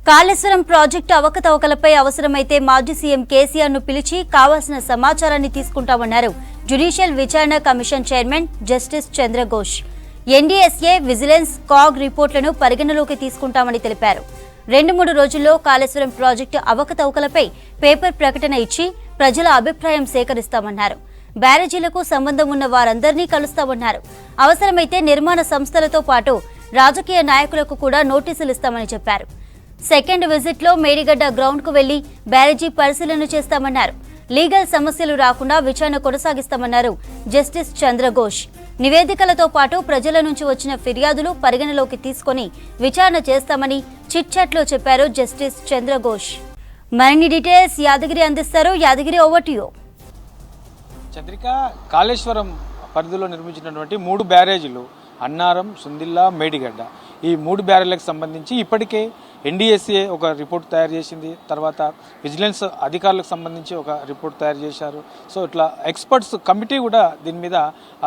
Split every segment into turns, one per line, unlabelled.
Kaleshwaram project అవకతవకలపై అవసరమైతే మాజీ CM KCR ను పిలిచి కావాల్సిన సమాచారాన్ని తీసుకుంటామన్నారు జ్యుడిషియల్ విచారణ commission chairman justice Chandra Ghose. NDSA, vigilance, CAG రిపోర్టులను పరిగణలోకి తీసుకుంటామని తెలిపారు. 2-3 రోజుల్లో కాళేశ్వరం ప్రాజెక్టు అవకతవకలపై పేపర్ ప్రకటన ఇచ్చి ప్రజల అభిప్రాయం సేకరిస్తామన్నారు. బ్యారేజీలకు సంబంధం ఉన్న వారందరినీ కలుస్తామన్నారు. అవసరమైతే నిర్మాణ సంస్థలతో పాటు రాజకీయ నాయకులకు కూడా నోటీసులు ఇస్తామని చెప్పారు. సెకండ్ విజిట్ లో మేడిగడ్డ గ్రౌండ్ కు వెళ్లి బ్యారేజీ పరిశీలన చేస్తామన్నారు. లీగల్ సమస్యలు రాకుండా విచారణ కొనసాగిస్తామన్నారు జస్టిస్ చంద్రఘోష్. నివేదికలతో పాటు ప్రజల నుంచి వచ్చిన ఫిర్యాదులు పరిగణలోకి తీసుకుని విచారణ చేస్తామని చిట్ చాట్ లో చెప్పారు జస్టిస్ చంద్రఘోష్. మరిన్ని డీటెయిల్స్ యాదగిరి అందిస్తారు. Yadagiri, over to you.
Chandrika, Kaleshwaram పరిధిలో నిర్మించినటువంటి 3 బ్యారేజీలు అన్నారం, సుందిల్లా, మేడిగడ్డ, ఈ 3 బ్యారేజ్లకు సంబంధించి ఇప్పటికే ఎన్డీఎస్ఏ ఒక రిపోర్ట్ తయారు చేసింది. తర్వాత విజిలెన్స్ అధికారులకు సంబంధించి ఒక రిపోర్ట్ తయారు చేశారు. సో ఇట్లా ఎక్స్పర్ట్స్ కమిటీ కూడా దీని మీద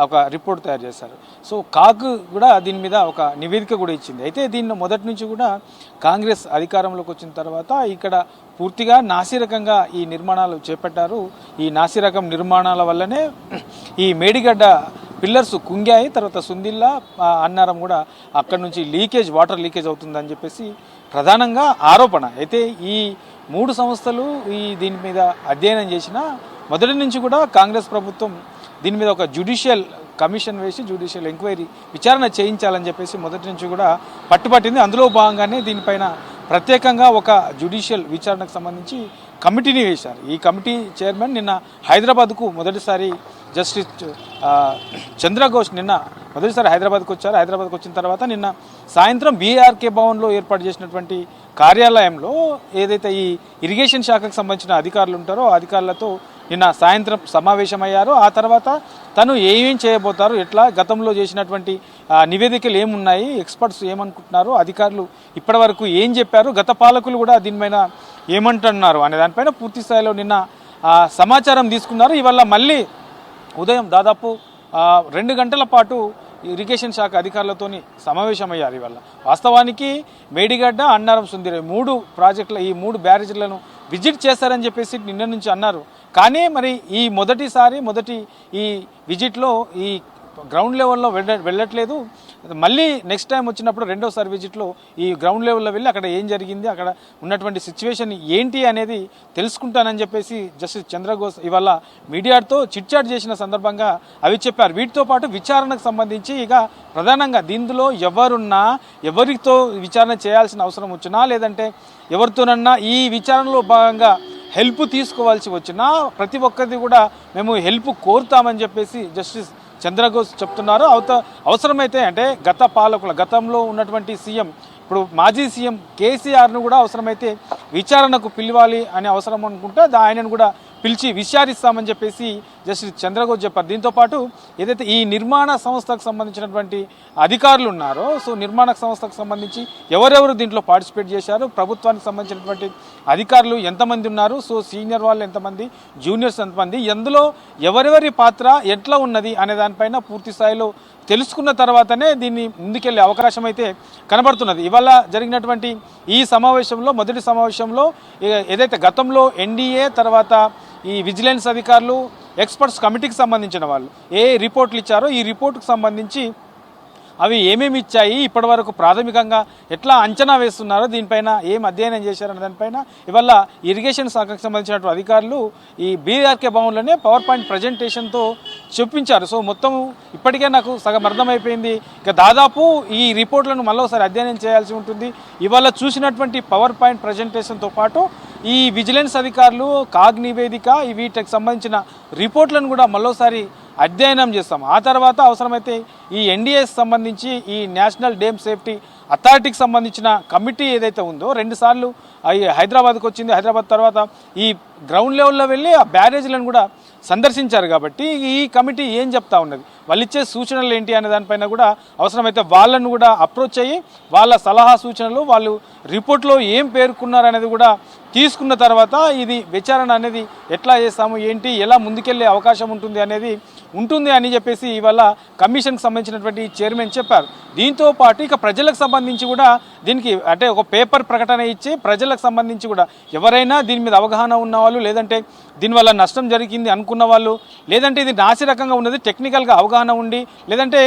ఒక రిపోర్ట్ తయారు చేశారు. సో కాగ్ కూడా దీని మీద ఒక నివేదిక కూడా ఇచ్చింది. అయితే దీన్ని మొదటి నుంచి కూడా కాంగ్రెస్ అధికారంలోకి వచ్చిన తర్వాత ఇక్కడ పూర్తిగా నాసిరకంగా ఈ నిర్మాణాలు చేపట్టారు. ఈ నాసిరకం నిర్మాణాల వల్లనే ఈ మేడిగడ్డ పిల్లర్స్ కుంగాయి. తర్వాత సుందిల్లా, అన్నారం కూడా అక్కడ నుంచి వాటర్ లీకేజ్ అవుతుందని చెప్పేసి ప్రధానంగా ఆరోపణ. అయితే ఈ 3 సంస్థలు దీని మీద అధ్యయనం చేసిన మొదటి నుంచి కూడా కాంగ్రెస్ ప్రభుత్వం దీని మీద ఒక జ్యుడిషియల్ కమిషన్ వేసి జ్యుడిషియల్ ఎంక్వైరీ విచారణ చేయించాలని చెప్పేసి మొదటి నుంచి కూడా పట్టుబట్టింది. అందులో భాగంగానే దీనిపైన ప్రత్యేకంగా ఒక జ్యుడిషియల్ విచారణకు సంబంధించి కమిటీని వేశారు. ఈ కమిటీ చైర్మన్ నిన్న హైదరాబాద్కు మొదటిసారి జస్టిస్ చంద్రఘోష్ మొదటిసారి హైదరాబాద్కు వచ్చారు. హైదరాబాద్కు వచ్చిన తర్వాత నిన్న సాయంత్రం బీఆర్కే భవన్లో ఏర్పాటు చేసినటువంటి కార్యాలయంలో ఏదైతే ఈ ఇరిగేషన్ శాఖకు సంబంధించిన అధికారులు ఉంటారో ఆ అధికారులతో నిన్న సాయంత్రం సమావేశమయ్యారు. ఆ తర్వాత తను ఏమేం చేయబోతారు, ఎట్లా గతంలో చేసినటువంటి నివేదికలు ఏమున్నాయి, ఎక్స్పర్ట్స్ ఏమనుకుంటున్నారు, అధికారులు ఇప్పటి వరకు ఏం చెప్పారు, గత పాలకులు కూడా దీనిపైన ఏమంటున్నారు అనే దానిపైన పూర్తి స్థాయిలో నిన్న సమాచారం తీసుకున్నారు. ఇవాళ మళ్ళీ ఉదయం దాదాపు 2 గంటల పాటు ఇరిగేషన్ శాఖ అధికారులతోని సమావేశమయ్యారు. ఇవాళ వాస్తవానికి మేడిగడ్డ, అన్నారం, సుందిర 3 ప్రాజెక్టుల ఈ 3 బ్యారేజీలను విజిట్ చేస్తారని చెప్పేసి నిన్న నుంచి అన్నారు. కానీ మరి ఈ మొదటి ఈ విజిట్లో ఈ గ్రౌండ్ లెవెల్లో వెళ్ళట్లేదు. మళ్ళీ నెక్స్ట్ టైం వచ్చినప్పుడు రెండోసారి విజిట్లో ఈ గ్రౌండ్ లెవెల్లో వెళ్ళి అక్కడ ఏం జరిగింది, అక్కడ ఉన్నటువంటి సిచ్యువేషన్ ఏంటి అనేది తెలుసుకుంటానని చెప్పేసి జస్టిస్ చంద్రఘోష్ ఇవాళ మీడియాతో చిట్ చాట్ చేసిన సందర్భంగా అవి చెప్పారు. వీటితో పాటు విచారణకు సంబంధించి ఇక ప్రధానంగా దీనిలో ఎవరితో విచారణ చేయాల్సిన అవసరం వచ్చినా లేదంటే ఎవరితోనన్నా ఈ విచారణలో భాగంగా హెల్ప్ తీసుకోవాల్సి వచ్చినా ప్రతి ఒక్కరిది కూడా మేము హెల్ప్ కోరుతామని చెప్పేసి జస్టిస్ చంద్రఘోష్ చెప్తున్నారు. అవసరమైతే అంటే గతంలో ఉన్నటువంటి సీఎం, ఇప్పుడు మాజీ సీఎం కేసీఆర్ను కూడా అవసరమైతే విచారణకు పిలవాలి అనే అవసరం అనుకుంటే ఆయనను కూడా పిలిచి విచారిస్తామని చెప్పేసి జస్టిస్ చంద్రఘోష్ చెప్పారు. దీంతోపాటు ఏదైతే ఈ నిర్మాణ సంస్థకు సంబంధించినటువంటి అధికారులు ఉన్నారో, సో నిర్మాణ సంస్థకు సంబంధించి ఎవరెవరు దీంట్లో పార్టిసిపేట్ చేశారు, ప్రభుత్వానికి సంబంధించినటువంటి అధికారులు ఎంతమంది ఉన్నారు, సో సీనియర్ వాళ్ళు ఎంతమంది, జూనియర్స్ ఎంతమంది, ఎందులో ఎవరెవరి పాత్ర ఎట్లా ఉన్నది అనే దానిపైన పూర్తి స్థాయిలో తెలుసుకున్న తర్వాతనే దీన్ని ముందుకెళ్లే అవకాశం అయితే కనబడుతున్నది. ఇవాళ జరిగినటువంటి ఈ సమావేశంలో మొదటి సమావేశంలో ఏదైతే గతంలో ఎన్డీఏ, తర్వాత ఈ విజిలెన్స్ అధికారులు, ఎక్స్పర్ట్స్ కమిటీకి సంబంధించిన వాళ్ళు ఏ రిపోర్ట్లు ఇచ్చారో ఈ రిపోర్టుకు సంబంధించి అవి ఏమేమి ఇచ్చాయి, ఇప్పటి వరకు ప్రాథమికంగా ఎట్లా అంచనా వేస్తున్నారో, దీనిపైన ఏం అధ్యయనం చేశారనే దానిపైన ఇవాళ ఇరిగేషన్ శాఖకు సంబంధించినటువంటి అధికారులు ఈ బీఆర్కే భవన్లోనే పవర్ పాయింట్ ప్రజెంటేషన్తో చూపించారు. సో మొత్తం ఇప్పటికే నాకు సగం అర్థమైపోయింది. ఇక దాదాపు ఈ రిపోర్ట్లను మళ్ళీ అధ్యయనం చేయాల్సి ఉంటుంది. ఇవాళ చూసినటువంటి పవర్ పాయింట్ ప్రజెంటేషన్తో పాటు ఈ విజిలెన్స్ అధికారులు, కాగ్ నివేదిక, వీటికి సంబంధించిన రిపోర్ట్లను కూడా మళ్ళీ అధ్యయనం చేస్తాం. ఆ తర్వాత అవసరమైతే ఈ ఎన్డీఏకి సంబంధించి ఈ నేషనల్ డ్యామ్ సేఫ్టీ అథారిటీకి సంబంధించిన కమిటీ ఏదైతే ఉందో 2 సార్లు హైదరాబాద్కి వచ్చింది. హైదరాబాద్ తర్వాత ఈ గ్రౌండ్ లెవెల్లో వెళ్ళి ఆ బ్యారేజీలను కూడా సందర్శించారు కాబట్టి ఈ కమిటీ ఏం చెప్తా ఉన్నది, వాళ్ళు ఇచ్చే సూచనలు ఏంటి అనే దానిపైన కూడా అవసరమైతే వాళ్ళను కూడా అప్రోచ్ అయ్యి వాళ్ళ సలహా సూచనలు వాళ్ళు రిపోర్ట్లో ఏం పేర్కొన్నారు అనేది కూడా తీసుకున్న తర్వాత ఇది విచారణ అనేది ఎట్లా చేస్తాము, ఏంటి, ఎలా ముందుకెళ్లే అవకాశం ఉంటుంది అని చెప్పేసి ఇవాళ కమిషన్కి సంబంధించినటువంటి చైర్మన్ చెప్పారు. దీంతో పాటు ఇక ప్రజలకు సంబంధించి కూడా దీనికి అంటే ఒక పేపర్ ప్రకటన ఇచ్చి ప్రజలకు సంబంధించి కూడా ఎవరైనా దీని మీద అవగాహన ఉన్నవాళ్ళు, లేదంటే దీనివల్ల నష్టం జరిగింది అనుకున్న వాళ్ళు, లేదంటే ఇది నాసిరకంగా ఉన్నది టెక్నికల్గా అవగాహన ఉండి, లేదంటే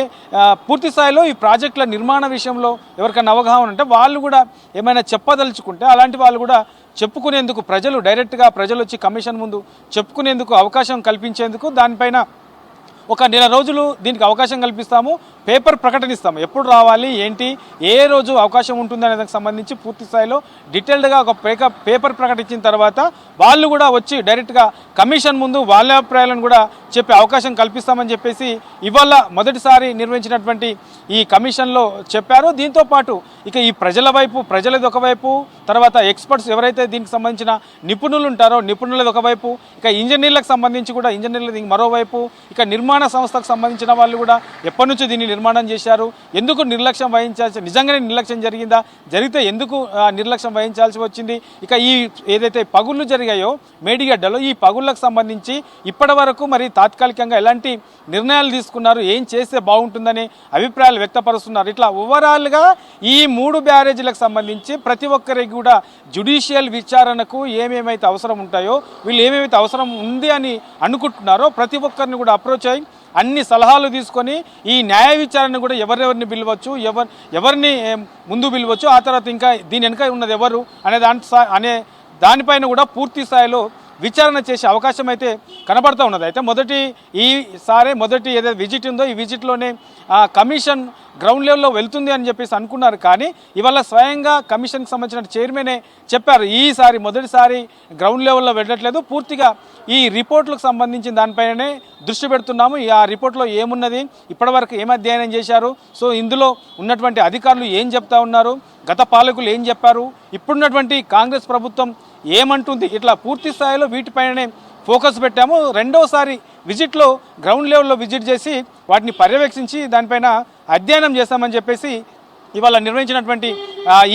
పూర్తి స్థాయిలో ఈ ప్రాజెక్టుల నిర్మాణ విషయంలో ఎవరికైనా అవగాహన ఉంటే వాళ్ళు కూడా ఏమైనా చెప్పదలుచుకుంటే అలాంటి వాళ్ళు కూడా చెప్పుకునేందుకు డైరెక్ట్గా ప్రజలు వచ్చి కమిషన్ ముందు చెప్పుకునేందుకు అవకాశం కల్పించేందుకు దానిపైన ఒక నెల రోజులు దీనికి అవకాశం కల్పిస్తాము, పేపర్ ప్రకటనిస్తాము. ఎప్పుడు రావాలి, ఏంటి, ఏ రోజు అవకాశం ఉంటుంది అనే దానికి సంబంధించి పూర్తి స్థాయిలో డీటెయిల్డ్గా ఒక పేపర్ ప్రకటించిన తర్వాత వాళ్ళు కూడా వచ్చి డైరెక్ట్గా కమిషన్ ముందు వాళ్ళ అభిప్రాయాలను కూడా చెప్పే అవకాశం కల్పిస్తామని చెప్పేసి ఇవాళ మొదటిసారి నిర్వహించినటువంటి ఈ కమిషన్లో చెప్పారు. దీంతోపాటు ఇక ఈ ప్రజలది ఒకవైపు, తర్వాత ఎక్స్పర్ట్స్ ఎవరైతే దీనికి సంబంధించిన నిపుణులు ఉంటారో నిపుణులది ఒకవైపు, ఇక ఇంజనీర్లకు సంబంధించి కూడా ఇంజనీర్లది మరోవైపు, ఇక నిర్మాణ సంస్థకు సంబంధించిన వాళ్ళు కూడా ఎప్పటి నుంచి దీన్ని నిర్మాణం చేశారు, ఎందుకు నిర్లక్ష్యం వహించాల్సి, నిజంగానే నిర్లక్ష్యం జరిగిందా, జరిగితే ఎందుకు నిర్లక్ష్యం వహించాల్సి వచ్చింది, ఇక ఈ ఏదైతే పగుళ్ళు జరిగాయో మేడిగడ్డలో ఈ పగుళ్ళకు సంబంధించి ఇప్పటి వరకు మరి తాత్కాలికంగా ఎలాంటి నిర్ణయాలు తీసుకున్నారు, ఏం చేస్తే బాగుంటుందని అభిప్రాయాలు వ్యక్తపరుస్తున్నారు. ఇట్లా ఓవరాల్గా ఈ 3 బ్యారేజీలకు సంబంధించి ప్రతి ఒక్కరికి కూడా జ్యుడిషియల్ విచారణకు ఏమేమైతే అవసరం ఉంటాయో, వీళ్ళు ఏమేమైతే అవసరం ఉంది అని అనుకుంటున్నారో ప్రతి ఒక్కరిని కూడా అప్రోచ్ అయ్యి అన్ని సలహాలు తీసుకొని ఈ న్యాయ విచారణ కూడా ఎవరెవరిని పిలవచ్చు, ఎవరిని ముందు పిలవచ్చు, ఆ తర్వాత ఇంకా దీని వెనుక ఉన్నది ఎవరు అనే దానిపైన కూడా పూర్తి స్థాయిలో విచారణ చేసే అవకాశం అయితే కనబడుతూ ఉన్నది. అయితే మొదటి ఏదైతే విజిట్ ఉందో ఈ విజిట్లోనే కమిషన్ గ్రౌండ్ లెవెల్లో వెళ్తుంది అని చెప్పేసి అనుకున్నారు. కానీ ఇవాళ స్వయంగా కమిషన్కి సంబంధించిన చైర్మనే చెప్పారు, మొదటిసారి గ్రౌండ్ లెవెల్లో వెళ్ళట్లేదు, పూర్తిగా ఈ రిపోర్ట్లకు సంబంధించిన దానిపైనే దృష్టి పెడుతున్నాము. ఆ రిపోర్ట్లో ఏమున్నది, ఇప్పటివరకు ఏం అధ్యయనం చేశారు, సో ఇందులో ఉన్నటువంటి అధికారులు ఏం చెప్తా ఉన్నారు, గత పాలకులు ఏం చెప్పారు, ఇప్పుడున్నటువంటి కాంగ్రెస్ ప్రభుత్వం ఏమంటుంది, ఇట్లా పూర్తి స్థాయిలో వీటిపైనే ఫోకస్ పెట్టాము. రెండోసారి విజిట్లో గ్రౌండ్ లెవెల్లో విజిట్ చేసి వాటిని పర్యవేక్షించి దానిపైన అధ్యయనం చేస్తామని చెప్పేసి ఇవాళ నిర్వహించినటువంటి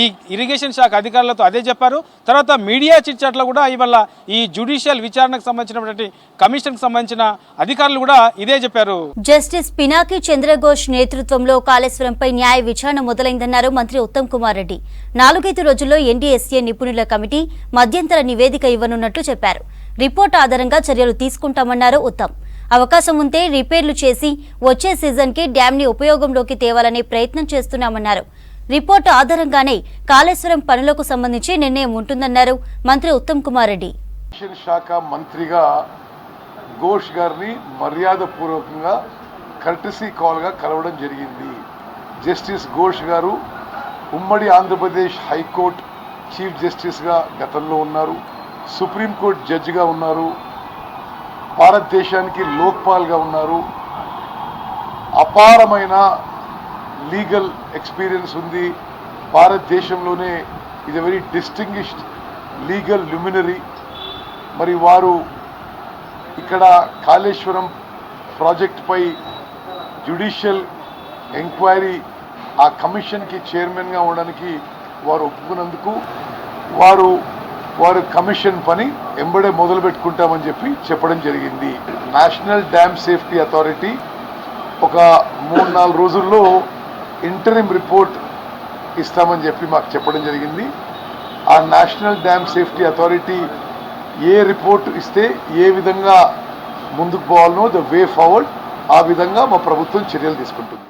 ఈ ఇరిగేషన్ శాఖ అధికారులతో అదే చెప్పారు. తర్వాత మీడియా చిట్చాట్లో కూడా ఇవాళ ఈ జ్యుడిషియల్ విచారణకు సంబంధించినటువంటి కమిషన్కి సంబంధించిన అధికారులు కూడా ఇదే చెప్పారు.
జస్టిస్ పినాకి చంద్రఘోష్ నేతృత్వంలో కాళేశ్వరంపై న్యాయ విచారణ మొదలైందన్నారు మంత్రి ఉత్తమ్ కుమార్ రెడ్డి. 4 రోజుల్లో ఎన్డీఎస్ఏ నిపుణుల కమిటీ మధ్యంతర నివేదిక ఇవ్వనున్నట్లు చెప్పారు. రిపోర్ట్ ఆధారంగా చర్యలు తీసుకుంటామన్నారు ఉత్తమ్. అవకాశం ఉంటే రిపేర్లు చేసి వచ్చే సీజన్కి డ్యాంని ఉపయోగంలోకి తేవాలనే ప్రయత్నం చేస్తున్నామన్నారు. రిపోర్టు ఆధారంగానే కాళేశ్వరం పనులకు సంబంధించి నిర్ణయం ఉంటుందన్నారు మంత్రి ఉత్తమ్ కుమార్ రెడ్డి.
శాఖ మంత్రిగా ఘోష్ గారిని మర్యాదపూర్వకంగా కర్టసీ కాల్గా కలవడం జరిగింది. జస్టిస్ ఘోష్ గారు ఉమ్మడి ఆంధ్రప్రదేశ్ హైకోర్టు చీఫ్ జస్టిస్గా గతంలో ఉన్నారు, సుప్రీంకోర్టు జడ్జిగా ఉన్నారు, భారతదేశానికి లోక్పాల్గా ఉన్నారు, అపారమైన లీగల్ ఎక్స్పీరియన్స్ ఉంది. భారతదేశంలోనే ఇది వెరీ డిస్టింగ్విష్డ్ లీగల్ ల్యూమినరీ. మరి వారు ఇక్కడ కాళేశ్వరం ప్రాజెక్టుపై జ్యుడిషియల్ ఎంక్వైరీ ఆ కమిషన్కి చైర్మన్గా ఉండడానికి వారు ఒప్పుకున్నందుకు వారు కమిషన్ పని ఎంబడే మొదలు పెట్టుకుంటామని చెప్పడం జరిగింది. నేషనల్ డ్యామ్ సేఫ్టీ అథారిటీ ఒక 3-4 రోజుల్లో ఇంటరిమ్ రిపోర్ట్ ఇస్తామని మాకు చెప్పడం జరిగింది. ఆ నేషనల్ డ్యామ్ సేఫ్టీ అథారిటీ ఏ రిపోర్ట్ ఇస్తే ఏ విధంగా ముందుకు పోవాలనో ద వే ఫార్వర్డ్ ఆ విధంగా మా ప్రభుత్వం చర్యలు తీసుకుంటుంది.